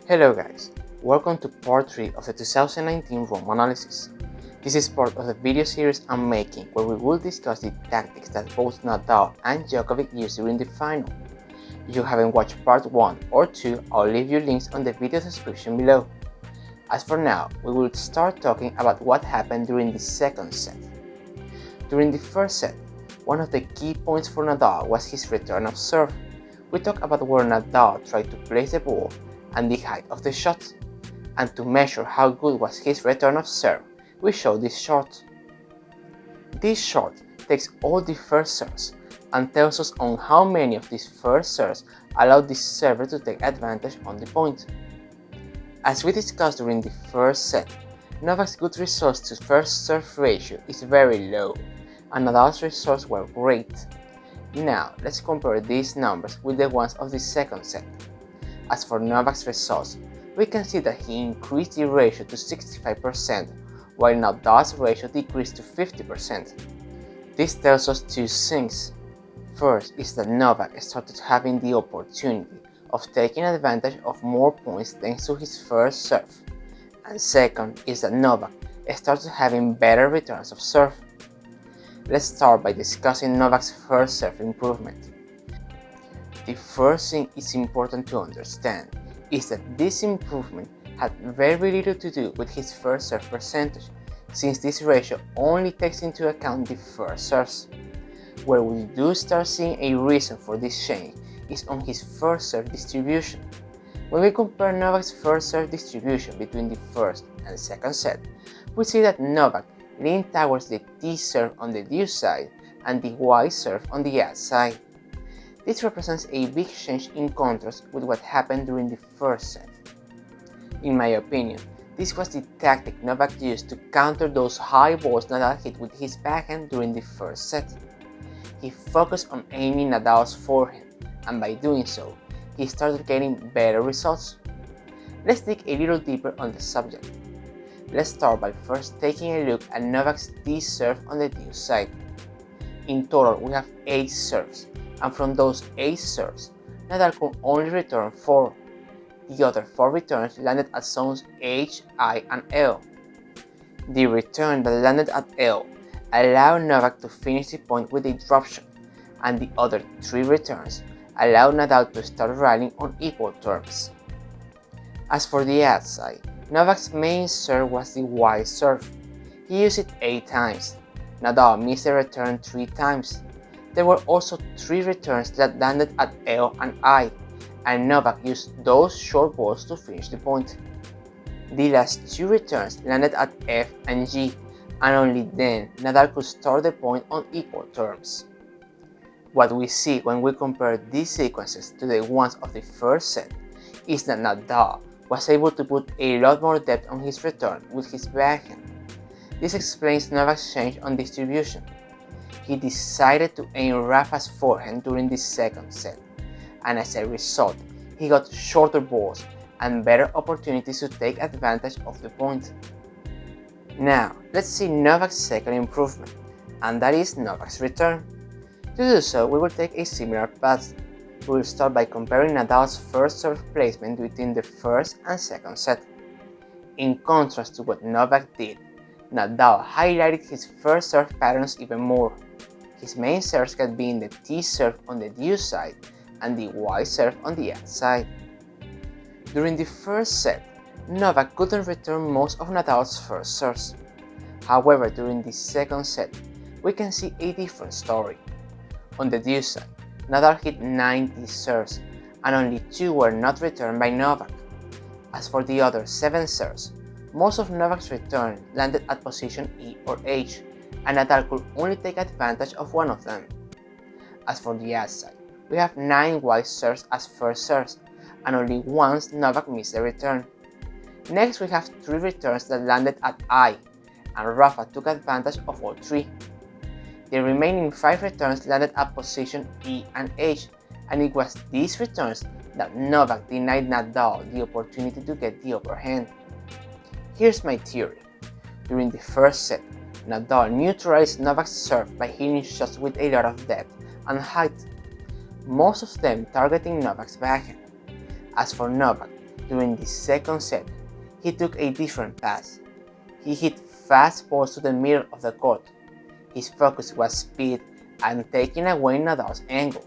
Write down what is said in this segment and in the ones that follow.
Hello guys, welcome to part 3 of the 2019 Rome analysis. This is part of the video series I'm making where we will discuss the tactics that both Nadal and Djokovic used during the final. If you haven't watched part 1 or 2, I'll leave you links on the video description below. As for now, we will start talking about what happened during the second set. During the first set, one of the key points for Nadal was his return of serve. We talked about where Nadal tried to place the ball and the height of the shot, and to measure how good was his return of serve, we show this chart. This chart takes all the first serves and tells us on how many of these first serves allowed the server to take advantage on the point. As we discussed during the first set, Novak's good results to first serve ratio is very low, and Nadal's results were great. Now, let's compare these numbers with the ones of the second set. As for Novak's results, we can see that he increased the ratio to 65%, while Nadal's ratio decreased to 50%. This tells us two things. First is that Novak started having the opportunity of taking advantage of more points thanks to his first serve, and second is that Novak started having better returns of serve. Let's start by discussing Novak's first serve improvement. The first thing it's important to understand is that this improvement had very little to do with his first serve percentage, since this ratio only takes into account the first serves. Where we do start seeing a reason for this change is on his first serve distribution. When we compare Novak's first serve distribution between the first and second set, we see that Novak leaned towards the T serve on the due side and the Y serve on the ad side. This represents a big change in contrast with what happened during the first set. In my opinion, this was the tactic Novak used to counter those high balls Nadal hit with his backhand during the first set. He focused on aiming Nadal's forehand, and by doing so, he started getting better results. Let's dig a little deeper on the subject. Let's start by first taking a look at Novak's D serve on the due side. In total, we have 8 serves, and from those 8 serves, Nadal could only return 4. The other 4 returns landed at zones H, I, and L. The return that landed at L allowed Novak to finish the point with a drop shot, and the other 3 returns allowed Nadal to start rallying on equal terms. As for the ad side, Novak's main serve was the Y serve. He used it 8 times. Nadal missed the return 3 times. There were also 3 returns that landed at L and I, and Novak used those short balls to finish the point. The last 2 returns landed at F and G, and only then Nadal could start the point on equal terms. What we see when we compare these sequences to the ones of the first set is that Nadal was able to put a lot more depth on his return with his backhand. This explains Novak's change on distribution. He decided to aim Rafa's forehand during the second set, and as a result, he got shorter balls and better opportunities to take advantage of the point. Now, let's see Novak's second improvement, and that is Novak's return. To do so, we will take a similar path. We will start by comparing Nadal's first serve placement between the first and second set. In contrast to what Novak did, Nadal highlighted his first serve patterns even more. His main serves had been the T serve on the due side and the Y serve on the ad side. During the first set, Novak couldn't return most of Nadal's first serves. However, during the second set, we can see a different story. On the due side, Nadal hit 90 serves, and only 2 were not returned by Novak. As for the other 7 serves, most of Novak's return landed at position E or H, and Nadal could only take advantage of one of them. As for the ad side, we have 9 Y serves as first serves, and only once Novak missed the return. Next, we have 3 returns that landed at I, and Rafa took advantage of all 3. The remaining 5 returns landed at position E and H, and it was these returns that Novak denied Nadal the opportunity to get the upper hand. Here's my theory. During the first set, Nadal neutralized Novak's serve by hitting shots with a lot of depth and height, most of them targeting Novak's backhand. As for Novak, During the second set, he took a different path. He hit fast balls to the middle of the court. His focus was speed and taking away Nadal's angle.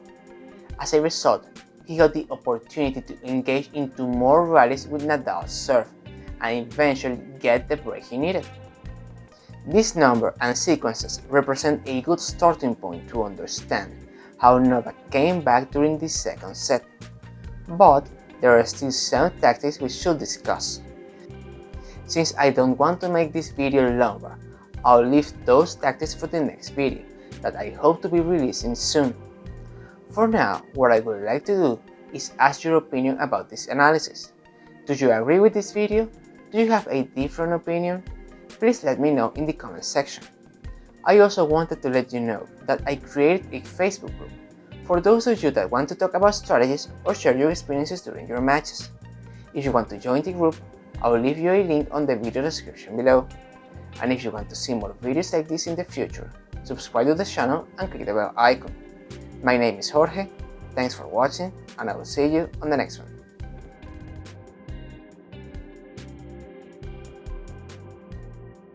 As a result, he got the opportunity to engage into more rallies with Nadal's serve and eventually get the break he needed. This number and sequences represent a good starting point to understand how Novak came back during the second set. But there are still some tactics we should discuss. Since I don't want to make this video longer, I'll leave those tactics for the next video that I hope to be releasing soon. For now, what I would like to do is ask your opinion about this analysis. Do you agree with this video? Do you have a different opinion? Please let me know in the comment section. I also wanted to let you know that I created a Facebook group for those of you that want to talk about strategies or share your experiences during your matches. If you want to join the group, I will leave you a link on the video description below. And if you want to see more videos like this in the future, subscribe to the channel and click the bell icon. My name is Jorge, thanks for watching, and I will see you on the next one.